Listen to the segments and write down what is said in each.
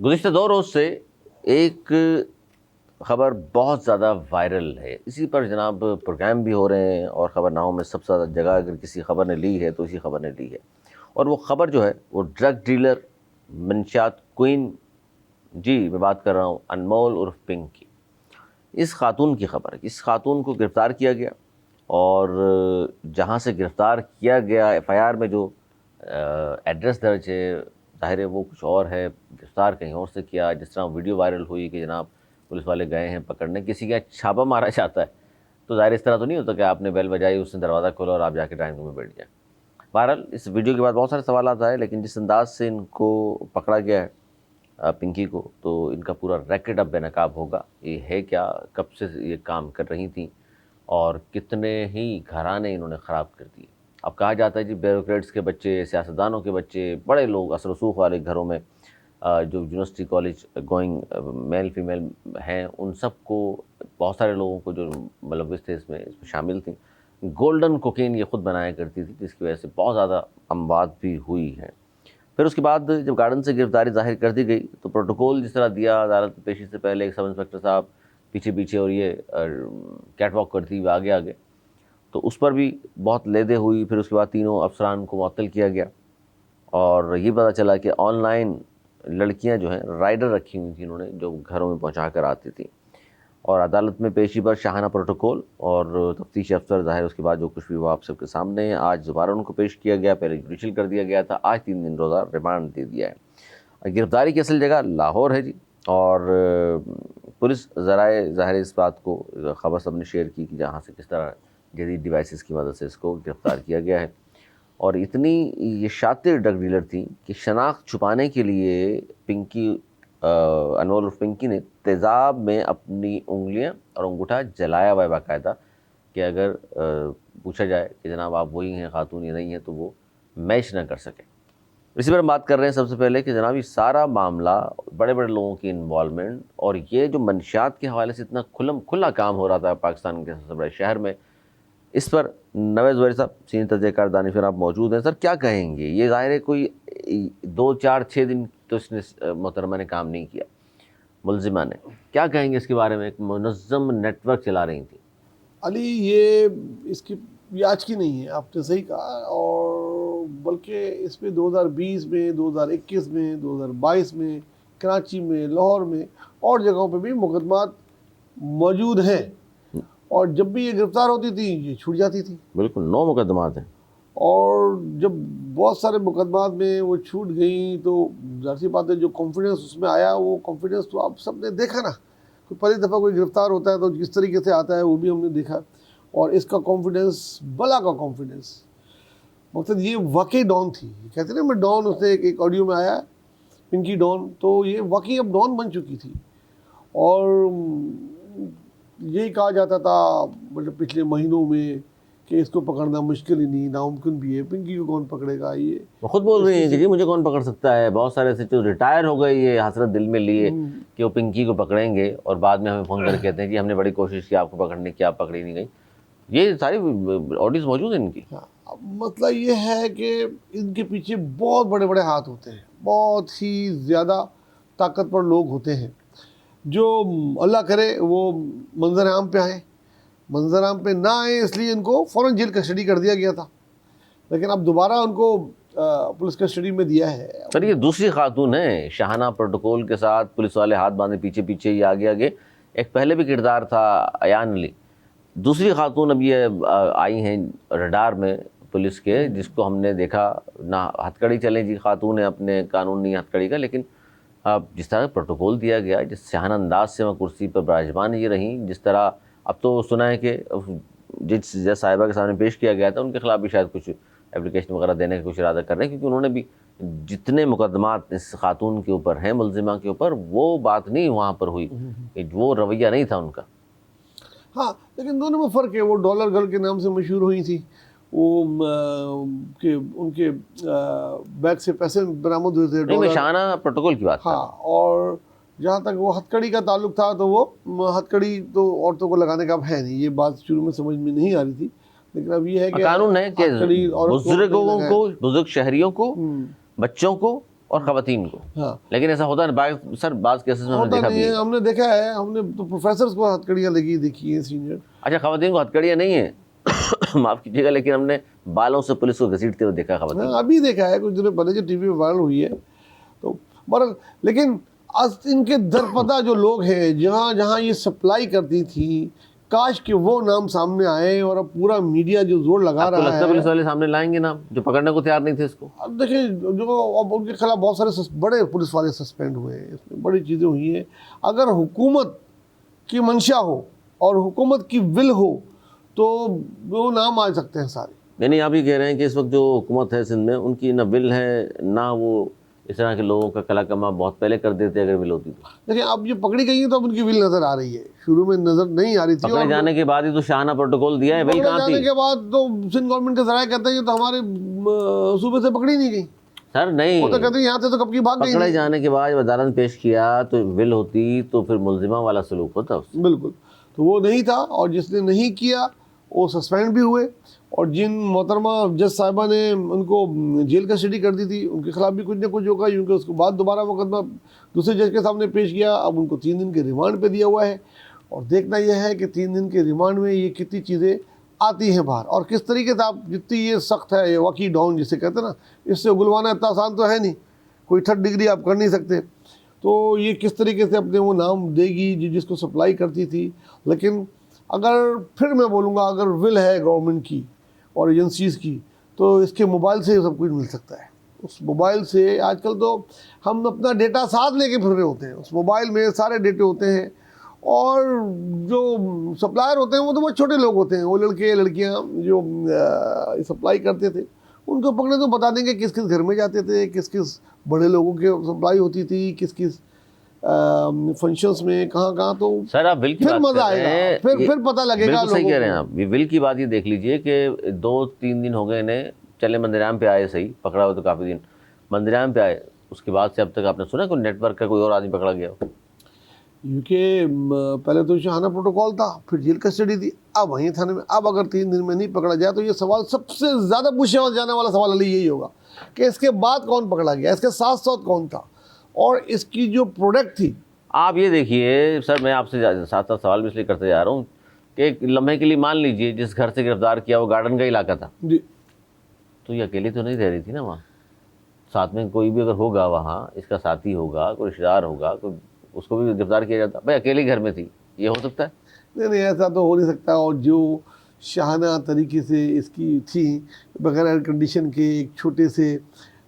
गुज़िश्ता 2 रोज़ से एक ख़बर बहुत ज़्यादा वायरल है। इसी पर जनाब प्रोग्राम भी हो रहे हैं और ख़बरनामों में सबसे ज़्यादा जगह अगर किसी ख़बर ने ली है तो इसी ख़बर ने ली है। और वो ख़बर जो है वो ड्रग डीलर मंशात क्वीन, जी मैं बात कर रहा हूँ अनमोल उर्फ़ पिंक की। इस ख़ातून की ख़बर है। इस ख़ातून को गिरफ़्तार किया गया और जहाँ से गिरफ़्तार किया गया एफ़आईआर में जो एड्रेस दर्ज है, ज़ाहिर है वो कुछ और है, गिरफ़्तार कहीं और से किया। जिस तरह वीडियो वायरल हुई कि जनाब पुलिस वाले गए हैं पकड़ने, किसी का छापा मारा जाता है तो ज़ाहिर इस तरह तो नहीं होता कि आपने बेल बजाई, उसने दरवाज़ा खोला और आप जाके ड्राइंग रूम में बैठ जाएँ। बहरहाल इस वीडियो के बाद बहुत सारे सवालात आए, लेकिन जिस अंदाज़ से इनको पकड़ा गया है पिंकी को, तो इनका पूरा रैकेट अब बेनकाब होगा। ये है क्या, कब से ये काम कर रही थी और कितने ही घराने इन्होंने ख़राब कर दिए। अब कहा जाता है जी ब्यूरोक्रेट्स के बच्चे, सियासतदानों के बच्चे, बड़े लोग असर रसूख वाले घरों में जो university college going male female हैं, उन सब को, बहुत सारे लोगों को जो मुलव्विस थे इसमें शामिल थी। गोल्डन कोकीन ये ख़ुद बनाया करती थी, जिसकी वजह से बहुत ज़्यादा अमवात भी हुई हैं। फिर उसके बाद जब गार्डन से गिरफ्तारी ज़ाहिर कर दी गई तो प्रोटोकॉल जिस तरह दिया, अदालत में पेशी से पहले एक सब इंस्पेक्टर साहब पीछे पीछे और ये कैट वॉक करती हुई आगे आगे, तो उस पर भी बहुत लेदे हुई। फिर उसके बाद तीनों अफसरान को मुअत्तल किया गया और ये पता चला कि ऑनलाइन लड़कियां जो हैं राइडर रखी हुई थी इन्होंने, जो घरों में पहुंचा कर आती थी। और अदालत में पेशी पर शाहाना प्रोटोकॉल और तफ्तीशी अफसर, ज़ाहिर उसके बाद जो कुछ भी हुआ आप सबके सामने है। आज दोबारा उनको पेश किया गया, पहले जुडिशल कर दिया गया था, आज 3 दिन रोज़ा रिमांड दे दिया है। गिरफ्तारी की असल जगह लाहौर है जी। और पुलिस ज़राए ज़ाहिर इस बात को ख़बर सबने शेयर की कि जहाँ से किस तरह जदीद डिवाइसेस की मदद से इसको गिरफ़्तार किया गया है। और इतनी ये शातिर ड्रग डीलर थी कि शनाख्त छुपाने के लिए पिंकी अनमोल उर्फ़ पिंकी ने तेज़ाब में अपनी उंगलियां और अंगूठा जलाया हुआ है बाकायदा, कि अगर पूछा जाए कि जनाब आप वही हैं खातून या नहीं है, तो वो मैच ना कर सके। इसी पर हम बात कर रहे हैं सबसे पहले कि जनाब ये सारा मामला, बड़े बड़े लोगों की इन्वॉल्वमेंट और ये जो मंशियात के हवाले से इतना खुला काम हो रहा था पाकिस्तान के सबसे बड़े शहर में, इस पर नवेज़ ज़ुहैर साहब सीनियर तजज़ियाकार दानिशवर आप मौजूद हैं। सर क्या कहेंगे? ये ज़ाहिर है कोई 2, 4, 6 दिन तो इसने मोहतरमा ने काम नहीं किया, मुलजिमा ने। क्या कहेंगे इसके बारे में? एक मुनज़्ज़म नेटवर्क चला रही थी। अली ये आज की नहीं है, आपने सही कहा। और बल्कि इसमें 2020 में, 2021 में, 2022 में कराची में, लाहौर में और जगहों पे भी मुकदमात मौजूद हैं। और जब भी ये गिरफ्तार होती थी ये छूट जाती थी। बिल्कुल 9 मुकदमात हैं। और जब बहुत सारे मुकदमात में वो छूट गई तो जाहिर सी बात है जो कॉन्फिडेंस उसमें आया, वो कॉन्फिडेंस तो आप सबने देखा ना। कोई पहली दफ़ा कोई गिरफ्तार होता है तो किस तरीके से आता है वो भी हमने देखा। और इसका कॉन्फिडेंस बला का कॉन्फिडेंस, मतलब ये वाकई डॉन थी। कहते ना मैं डॉन, उसने एक ऑडियो में आया पिंकी डॉन, तो ये वाकई अब डॉन बन चुकी थी। और यही कहा जाता था मतलब पिछले महीनों में कि इसको पकड़ना मुश्किल ही नहीं, नामुमकिन भी है, पिंकी को कौन पकड़ेगा। ये वो खुद बोल रही है कि जी मुझे कौन पकड़ सकता है। बहुत सारे ऐसे जो रिटायर हो गए ये हसरत दिल में लिए कि वो पिंकी को पकड़ेंगे और बाद में हमें फ़ोन करके कहते हैं कि हमने बड़ी कोशिश की आपको पकड़ने की, आप पकड़ी नहीं गई। ये सारी ऑडियोज मौजूद हैं इनकी। हाँ, मतलब ये है कि इनके पीछे बहुत बड़े बड़े हाथ होते हैं, बहुत ही ज़्यादा ताकतवर लोग होते हैं जो अल्लाह करे वो मंजर आम पे आए। मंजर आम पे ना आए इसलिए इनको फ़ौरन जेल कस्टडी कर दिया गया था, लेकिन अब दोबारा उनको पुलिस कस्टडी में दिया है। सर ये दूसरी खातून है, शाहाना प्रोटोकॉल के साथ पुलिस वाले हाथ बांधे पीछे पीछे ये आगे आगे। एक पहले भी किरदार था अयान अली, दूसरी खातून अब ये आई हैं रडार में पुलिस के, जिसको हमने देखा ना हथकड़ी चलें जी, खातून है अपने कानून नहीं हथकड़ी का, लेकिन अब जिस तरह प्रोटोकॉल दिया गया, जिस शाहाना अंदाज से वहाँ कुर्सी पर विराजमान ये रहीं, जिस तरह अब तो सुना है कि जिस जज साहिबा के सामने पेश किया गया था उनके खिलाफ भी शायद कुछ एप्लीकेशन वगैरह देने का कुछ इरादा कर रहे हैं, क्योंकि उन्होंने भी जितने मुकदमात इस खातून के ऊपर हैं, मुलजिमा के ऊपर, वो बात नहीं वहाँ पर हुई, वो रवैया नहीं था उनका। हाँ, लेकिन दोनों में फ़र्क है। वो डॉलर गर्ल के नाम से मशहूर हुई थी, वो के उनके बैग से पैसे बरामद हुए थे, नहीं, मैं डॉलर। शाहाना प्रोटोकॉल की बात कर रहा हाँ, हूँ। और जहाँ तक वो हथकड़ी का ताल्लुक था तो वो हथकड़ी तो औरतों को लगाने का अब है नहीं। ये बात शुरू में समझ में नहीं आ रही थी, लेकिन अब ये है कि कानून है कि हथकड़ी औरत को नहीं बुजुर्गों लगाए। को, बुजुर्ग शहरियों को, बच्चों को और ख़वातीन को। हाँ, लेकिन ऐसा होता है सर, बाज़ केसेस में हमने होता देखा नहीं भी है। है। हमने देखा है, हमने तो प्रोफेसर्स को हथकड़ियाँ लगी देखी है सीनियर। अच्छा, ख़वातीन को हथकड़ियाँ नहीं है माफ़ कीजिएगा, लेकिन हमने बालों से पुलिस को घसीटते हुए देखा ख़वातीन। हाँ, अभी देखा है कुछ दिनों पहले जो टीवी में वायरल हुई है। तो बहरहाल, लेकिन आज इनके दरपदा जो लोग हैं, जहाँ जहाँ ये सप्लाई करती थी, काश कि वो नाम सामने आए। और अब पूरा मीडिया जो जोर लगा आपको रहा लगता है पुलिस है, वाले सामने लाएंगे नाम जो पकड़ने को तैयार नहीं थे इसको? अब देखिए, जो अब उनके खिलाफ बहुत सारे बड़े पुलिस वाले सस्पेंड हुए हैं, इसमें बड़ी चीज़ें हुई हैं। अगर हुकूमत की मंशा हो और हुकूमत की विल हो तो वो नाम आ सकते हैं सारे। यानी आप ये कह रहे हैं कि इस वक्त जो हुकूमत है सिंध में, उनकी ना विल है ना वो इस तरह के लोगों का कला कमा बहुत पहले कर देते अगर विल होती तो। देखिए, अब ये पकड़ी गई है तो अब उनकी विल नज़र आ रही है, शुरू में नज़र नहीं आ रही थी। पकड़े जाने के बाद ही तो शाहना प्रोटोकॉल दिया है, विल पकड़े कहाँ जाने थी? के बाद तो सिंध गवर्नमेंट के जराये कहते हैं ये तो हमारे सूबे से पकड़ी नहीं गई। सर नहीं, वो तो कहते हैं यहाँ से तो कब की भाग गई पकड़े नहीं। जाने के बाद जब अदालत पेश किया तो विल होती तो फिर मुलजिमा वाला सलूक होता उससे। बिल्कुल, तो वो नहीं था, और जिसने नहीं किया वो सस्पेंड भी हुए। और जिन मोहतरमा जज साहिबा ने उनको जेल कस्टडी कर दी थी, उनके खिलाफ भी कुछ ना कुछ होगा, क्योंकि उसके बाद दोबारा मुकदमा दूसरे जज के सामने पेश किया। अब उनको 3 दिन के रिमांड पे दिया हुआ है, और देखना यह है कि 3 दिन के रिमांड में ये कितनी चीज़ें आती हैं बाहर, और किस तरीके से आप, जितनी ये सख्त है, ये वकी डाउन जिसे कहते हैं ना, इससे उगलवाना इतना आसान तो है नहीं, कोई 3rd डिग्री आप कर नहीं सकते। तो ये किस तरीके से अपने वो नाम देगी जिसको सप्लाई करती थी। लेकिन अगर फिर मैं बोलूँगा, अगर विल है गवर्नमेंट की और एजेंसीज़ की, तो इसके मोबाइल से सब कुछ मिल सकता है। उस मोबाइल से आजकल तो हम अपना डेटा साथ लेके फिर रहे होते हैं, उस मोबाइल में सारे डेटे होते हैं। और जो सप्लायर होते हैं वो तो बहुत छोटे लोग होते हैं, वो लड़के लड़कियां जो सप्लाई करते थे, उनको पकड़े तो बता देंगे किस किस घर में जाते थे, किस किस बड़े लोगों के सप्लाई होती थी, किस किस फंक्शंस में, कहाँ कहाँ। तो सर आप विल की फिर बात मजा कर रहे आएगा, हैं, फिर पता लगेगा बिल्कुल सही लोगों कह रहे हैं को। आप। ये विल की बात ये देख लीजिए कि 2-3 दिन हो गए इन्हें, चले मंदिराम पे आए, सही पकड़ा हुआ तो काफ़ी दिन मंदिराम पे आए, उसके बाद से अब तक आपने सुना कोई नेटवर्क का कोई और आदमी पकड़ा गया हो? यूके पहले तो शाहाना प्रोटोकॉल था, फिर जेल कस्टडी थी, अब वहीं थाने में। अब अगर 3 दिन में नहीं पकड़ा जाए तो ये सवाल सबसे ज़्यादा पूछा जाने वाला सवाल अली यही होगा कि इसके बाद कौन पकड़ा गया, इसके साथ साथ कौन था, और इसकी जो प्रोडक्ट थी। आप ये देखिए सर, मैं आपसे साथ साथ सवाल भी इसलिए करते जा रहा हूँ कि एक लम्हे के लिए मान लीजिए जिस घर से गिरफ्तार किया वो गार्डन का इलाका था, जी, तो ये अकेली तो नहीं रह रही थी ना वहाँ, साथ में कोई भी अगर होगा वहाँ, इसका साथी होगा, कोई रिश्तेदार होगा, कोई, उसको भी गिरफ्तार किया जाता। भाई अकेले घर में थी, ये हो सकता है? नहीं नहीं, ऐसा तो हो नहीं सकता। और जो शाहाना तरीके से इसकी थी, बगैर एयर कंडीशन के एक छोटे से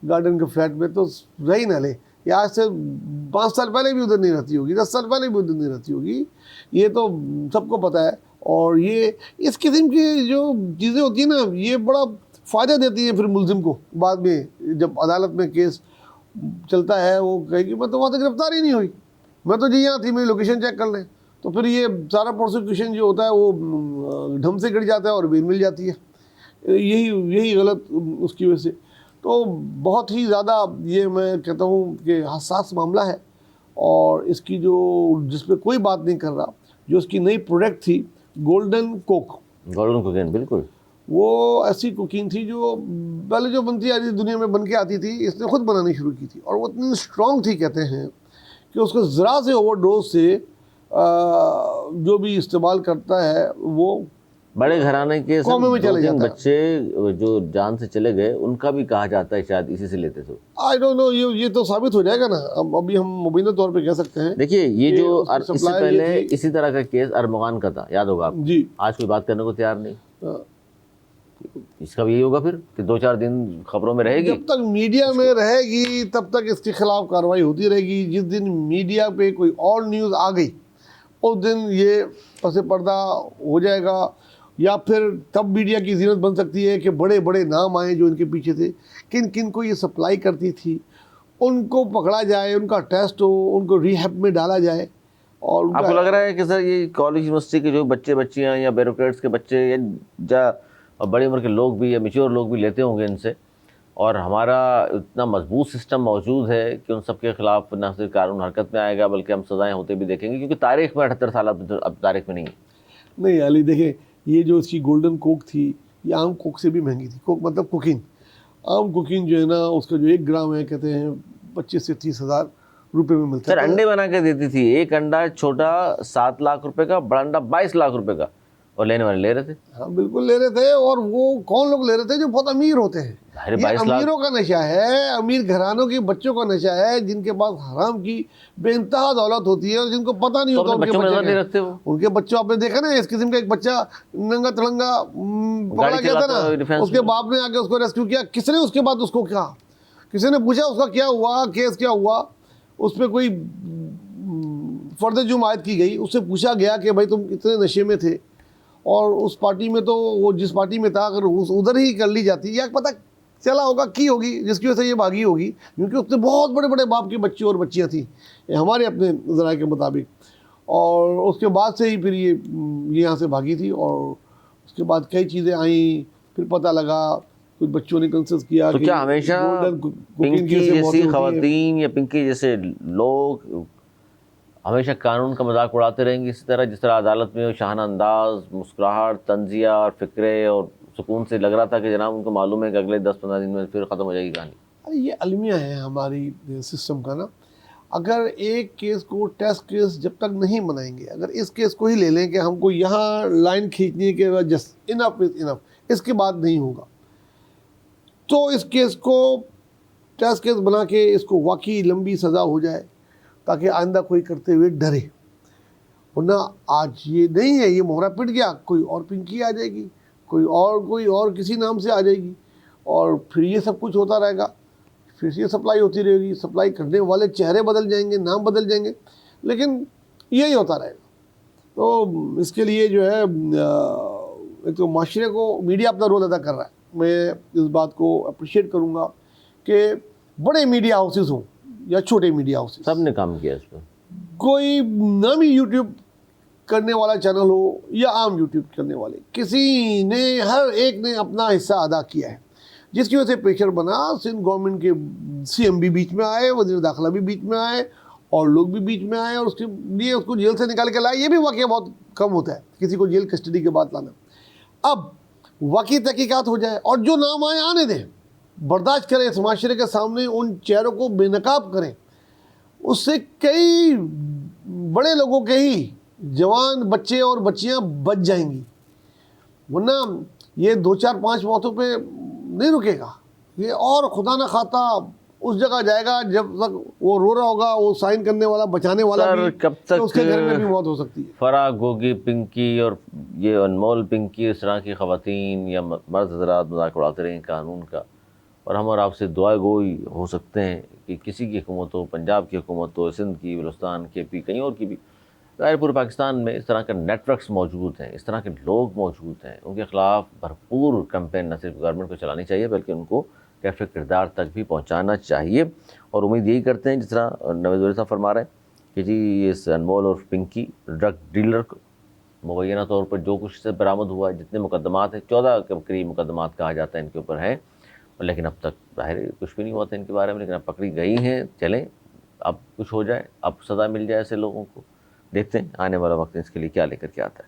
गार्डन के फ्लैट में, तो रही ना ले। ये आज से 5 साल पहले भी उधर नहीं रहती होगी, 10 साल पहले भी उधर नहीं रहती होगी, ये तो सबको पता है। और ये इस किस्म की जो चीज़ें होती हैं ना, ये बड़ा फ़ायदा देती हैं फिर मुलजिम को। बाद में जब अदालत में केस चलता है, वो कहेगी मैं तो वहाँ से गिरफ्तार ही नहीं हुई, मैं तो जी यहाँ थी, मेरी लोकेशन चेक कर लें। तो फिर ये सारा प्रोसिक्यूशन जो होता है वो ढंग से गिर जाता है और बेल मिल जाती है। यही गलत उसकी वजह से। तो बहुत ही ज़्यादा ये मैं कहता हूँ कि हसास मामला है। और इसकी जो, जिस पे कोई बात नहीं कर रहा, जो उसकी नई प्रोडक्ट थी गोल्डन कोकेन, बिल्कुल वो ऐसी कोकीन थी जो पहले जो बनती आ रही दुनिया में बन के आती थी, इसने खुद बनानी शुरू की थी। और वो इतनी स्ट्रॉन्ग थी, कहते हैं कि उसको ज़रा से ओवरडोज से जो भी इस्तेमाल करता है वो बड़े घराने के कौमे में चले 2-3 जाता है। बच्चे जो जान से चले गए, उनका भी कहा जाता है शायद इसी से लेते थे। आई डोंट नो, ये तो साबित हो जाएगा ना। अब अभी हम मुबीना तौर पे कह सकते हैं। देखिए ये जो उसके इससे supplier पहले ये थी। इसी तरह का केस अरमगान का था, याद होगा आपको? जी, आज कोई बात करने को तैयार नहीं। हाँ। इसका भी यही होगा फिर कि 2-4 दिन खबरों में रहेगी। जब तक मीडिया में रहेगी तब तक इसके खिलाफ कार्रवाई होती रहेगी। जिस दिन मीडिया पे कोई और न्यूज़ आ गई, उस दिन ये पसे पर्दा हो जाएगा। या फिर तब मीडिया की ज़ीनत बन सकती है कि बड़े बड़े नाम आए जो इनके पीछे थे, किन किन को ये सप्लाई करती थी, उनको पकड़ा जाए, उनका टेस्ट हो, उनको रिहैब में डाला जाए। और आपको लग रहा है कि सर ये कॉलेज यूनिवर्सिटी के जो बच्चियाँ या ब्यूरोक्रेट्स के बच्चे या बड़ी उम्र के लोग भी या मैच्योर लोग भी लेते होंगे इनसे, और हमारा इतना मजबूत सिस्टम मौजूद है कि उन सब के खिलाफ न सिर्फ कानून हरकत में आएगा बल्कि हम सज़ाएँ होते भी देखेंगे, क्योंकि तारीख में 78 साल अब तारीख में नहीं है। नहीं अली, देखें, ये जो इसकी गोल्डन कोक थी, ये आम कोक से भी महंगी थी। कोक मतलब कोकीन, आम कोकीन जो है ना, उसका जो 1 ग्राम है, कहते हैं 25 से 30 हज़ार रुपये में मिलता सर है। अंडे बना के देती थी, एक अंडा छोटा 7 लाख रुपए का, बड़ा अंडा 22 लाख रुपए का, और लेने वाले ले रहे थे। हाँ बिल्कुल ले रहे थे। और वो कौन लोग ले रहे थे? जो बहुत अमीर होते हैं। अरे ये 22 लाख अमीरों का नशा है, अमीर घरानों के बच्चों का नशा है, जिनके पास हराम की बेइंतहा दौलत होती है और जिनको पता नहीं तो होता अपने उनके बच्चों में बच्चे नजर नहीं क्या रखते वो। हैं। उनके बच्चों, आपने देखा ना इस किस्म का एक बच्चा नंगा तिरंगा पकड़ा गाड़ी गया था चलाता हुआ ना, डिफेंस उसके में। बाप ने आके उसको रेस्क्यू किया। किसने उसके बाद उसको क्या, किसी ने पूछा उसका क्या हुआ, केस क्या हुआ? उस पर कोई फर्द जुर्म आयद की गई। उससे पूछा गया कि भाई तुम इतने नशे में थे और उस पार्टी में, तो वो जिस पार्टी में था अगर उधर ही कर ली जाती, या पता चला होगा की होगी जिसकी वजह से ये भागी होगी, क्योंकि उससे बहुत बड़े बड़े बाप के बच्चे और बच्चियाँ थी हमारे अपने ज़राए के मुताबिक। और उसके बाद से ही फिर ये यहाँ से भागी थी। और उसके बाद कई चीज़ें आई, फिर पता लगा कुछ बच्चों ने कंसल्ट किया तो कि क्या हमेशा गोल्डन कोकीन की पिंकी वजह से मौतें जैसी होती हैं। खवातीन या पिंकी जैसे लोग हमेशा कानून का मजाक उड़ाते रहेंगे इसी तरह, जिस तरह अदालत में शाहाना अंदाज, मुस्कुराहट, तंजिया और फिक्रे और सुकून से लग रहा था कि जनाब उनको मालूम है कि अगले 10-15 दिन में फिर ख़त्म हो जाएगी कहानी? अरे ये अलमिया है हमारी सिस्टम का ना। अगर एक केस को टेस्ट केस जब तक नहीं बनाएंगे, अगर इस केस को ही ले लें कि हमको यहाँ लाइन खींचने के बाद जस्ट इनफ इज इनफ, इसके बाद नहीं होगा, तो इस केस को टेस्ट केस बना के इसको वाकई लंबी सज़ा हो जाए ताकि आइंदा कोई करते हुए डरे। वरना आज ये नहीं है, ये मोहरा पिट गया, कोई और पिंकी आ जाएगी, कोई और किसी नाम से आ जाएगी, और फिर ये सब कुछ होता रहेगा। फिर ये सप्लाई होती रहेगी, सप्लाई करने वाले चेहरे बदल जाएंगे, नाम बदल जाएंगे, लेकिन यही होता रहेगा। तो इसके लिए जो है एक तो माशरे को, मीडिया अपना रोल अदा कर रहा है। मैं इस बात को अप्रिशिएट करूँगा कि बड़े मीडिया हाउसेस हों या छोटे मीडिया हाउसेस, सब ने काम किया इस पर। कोई नामी यूट्यूब करने वाला चैनल हो या आम यूट्यूब करने वाले, किसी ने, हर एक ने अपना हिस्सा अदा किया है, जिसकी वजह से प्रेशर बना। सिंध गवर्नमेंट के सीएम भी बीच में आए, वज़ीर दाखिला भी बीच में आए, और लोग भी बीच में आए, और उसके लिए उसको जेल से निकाल के लाए। ये भी वाकई बहुत कम होता है किसी को जेल कस्टडी के बाद लाना। अब वाकई तहकीकात हो जाए और जो नाम आए आने दें, बर्दाश्त करें, इस माशरे के सामने उन चेहरों को बेनकाब करें। उससे कई बड़े लोगों के ही जवान बच्चे और बच्चियां बच जाएंगी। वरना ये 2-4-5 मौतों पे नहीं रुकेगा ये, और खुदा न खाता उस जगह जाएगा जब तक वो रो रहा होगा, वो साइन करने वाला, बचाने वाला सर, भी, कब तक तो उसके घर में भी मौत हो सकती है। फराह गोगी पिंकी और ये अनमोल पिंकी, इस तरह की खवातीन या मर्द हजरात मजाक उड़ाते रहें कानून का, और हम और आपसे दुआ गोई हो सकते हैं कि किसी की हुकूमत हो, पंजाब की हुकूमत हो, सिंध की, बलूचिस्तान की, पी कहीं और की भी, ज़ाहिर पूरे पाकिस्तान में इस तरह के नेटवर्क्स मौजूद हैं, इस तरह के लोग मौजूद हैं। उनके ख़िलाफ़ भरपूर कैंपेन न सिर्फ गवर्नमेंट को चलानी चाहिए बल्कि उनको कैफ़े किरदार तक भी पहुँचाना चाहिए। और उम्मीद यही करते हैं, जिस तरह नवेद वली साहब फरमा रहे हैं कि जी इस अनमोल और पिंकी ड्रग डीलर को मुबैना तौर पर जो कुछ से बरामद हुआ है, जितने मुकदमात हैं, 14 के करीब मुकदमात कहा जाता है इनके ऊपर हैं, लेकिन अब तक ज़ाहिर कुछ भी नहीं हुआ था इनके बारे में, लेकिन अब पकड़ी गई हैं। चलें, अब कुछ हो जाए, अब सज़ा मिल जाए ऐसे लोगों को। देखते हैं आने वाला वक्त इसके लिए क्या लेकर के आता है।